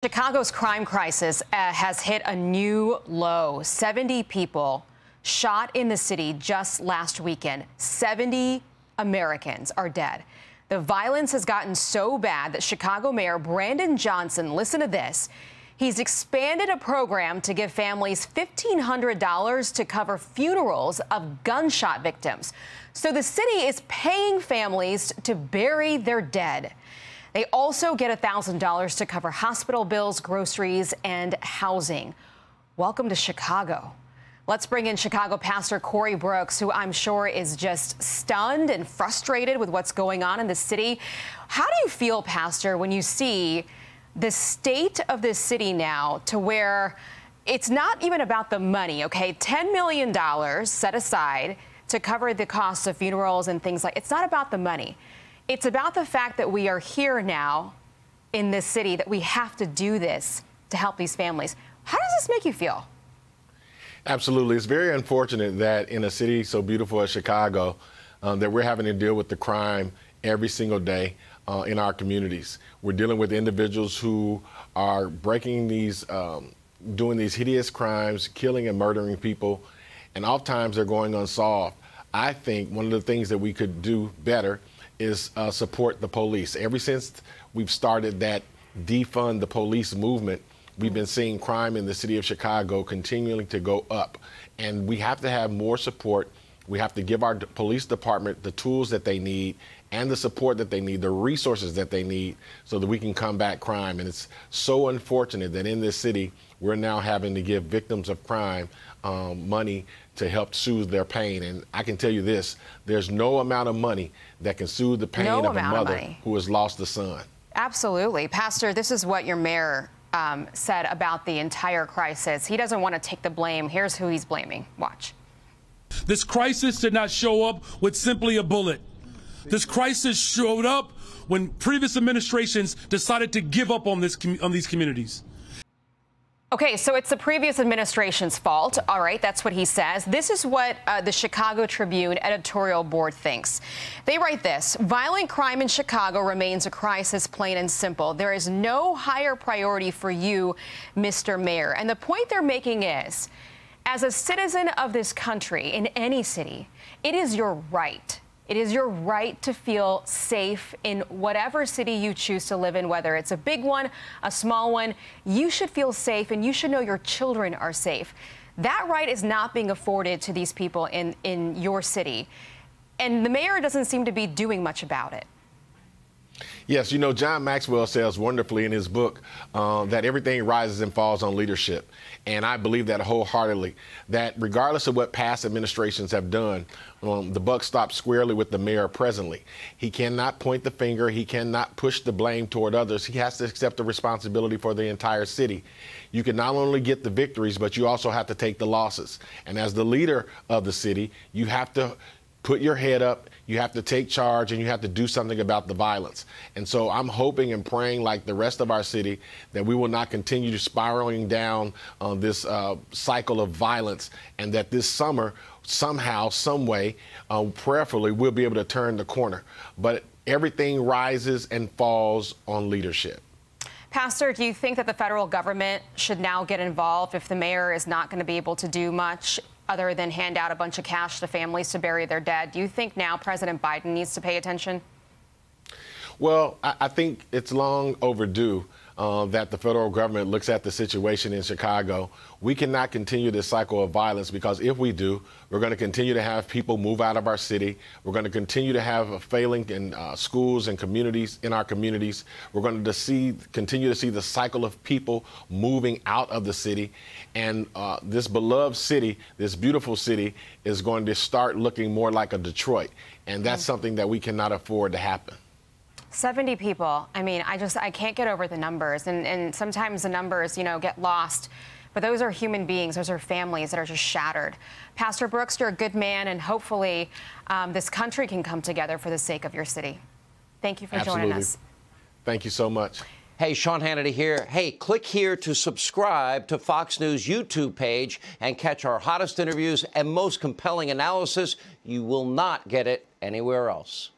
Chicago's crime crisis has hit a new low. 70 people shot in the city just last weekend. 70 Americans are dead. The violence has gotten so bad that Chicago Mayor Brandon Johnson, listen to this, he's expanded a program to give families $1,500 to cover funerals of gunshot victims. So the city is paying families to bury their dead. They also get $1,000 to cover hospital bills, groceries, and housing. Welcome to Chicago. Let's bring in Chicago Pastor Corey Brooks, who I'm sure is just stunned and frustrated with what's going on in the city. How do you feel, Pastor, when you see the state of this city now to where it's not even about the money, okay? $10 million set aside to cover the costs of funerals and things like, it's not about the money. It's about the fact that we are here now in this city, that we have to do this to help these families. How does this make you feel? Absolutely. It's very unfortunate that in a city so beautiful as Chicago, that we're having to deal with the crime every single day in our communities. We're dealing with individuals who are breaking these, doing these hideous crimes, killing and murdering people, and oftentimes they're going unsolved. I think one of the things that we could do better is support the police. Ever since we've started that defund the police movement, we've been seeing crime in the city of Chicago continuing to go up. And we have to have more support. We have to give our police department the tools that they need and the support that they need, the resources that they need, so that we can combat crime. And it's so unfortunate that in this city, we're now having to give victims of crime money to help soothe their pain. And I can tell you this, there's no amount of money that can soothe the pain of a mother who has lost a son. Absolutely. Pastor, this is what your mayor said about the entire crisis. He doesn't want to take the blame. Here's who he's blaming. Watch. This crisis did not show up with simply a bullet. This crisis showed up when previous administrations decided to give up on these communities. Okay, so it's the previous administration's fault. All right, that's what he says. This is what the Chicago Tribune editorial board thinks. They write this: violent crime in Chicago remains a crisis, plain and simple. There is no higher priority for you, Mr. Mayor. And the point they're making is, as a citizen of this country, in any city, it is your right. It is your right to feel safe in whatever city you choose to live in, whether it's a big one, a small one. You should feel safe, and you should know your children are safe. That right is not being afforded to these people in your city. And the mayor doesn't seem to be doing much about it. Yes, you know, John Maxwell says wonderfully in his book that everything rises and falls on leadership. And I believe that wholeheartedly, that regardless of what past administrations have done, the buck stops squarely with the mayor presently. He cannot point the finger. He cannot push the blame toward others. He has to accept the responsibility for the entire city. You can not only get the victories, but you also have to take the losses. And as the leader of the city, you have to put your head up, you have to take charge, and you have to do something about the violence. And so I'm hoping and praying, like the rest of our city, that we will not continue spiraling down this cycle of violence, and that this summer, somehow, some way, prayerfully, we'll be able to turn the corner. But everything rises and falls on leadership. Pastor, do you think that the federal government should now get involved if the mayor is not going to be able to do much other than hand out a bunch of cash to families to bury their dead? Do you think now President Biden needs to pay attention? Well, I think it's long overdue that the federal government looks at the situation in Chicago. We cannot continue this cycle of violence, because if we do, we're going to continue to have people move out of our city. We're going to continue to have a failing in schools and communities, in our communities. We're going to continue to see the cycle of people moving out of the city. And this beloved city, this beautiful city, is going to start looking more like a Detroit. And that's something that we cannot afford to happen. 70 people. I mean, I can't get over the numbers. And sometimes the numbers, you know, get lost. But those are human beings. Those are families that are just shattered. Pastor Brooks, you're a good man, and hopefully this country can come together for the sake of your city. Thank you for joining us. Thank you so much. Hey, Sean Hannity here. Hey, click here to subscribe to Fox News YouTube page and catch our hottest interviews and most compelling analysis. You will not get it anywhere else.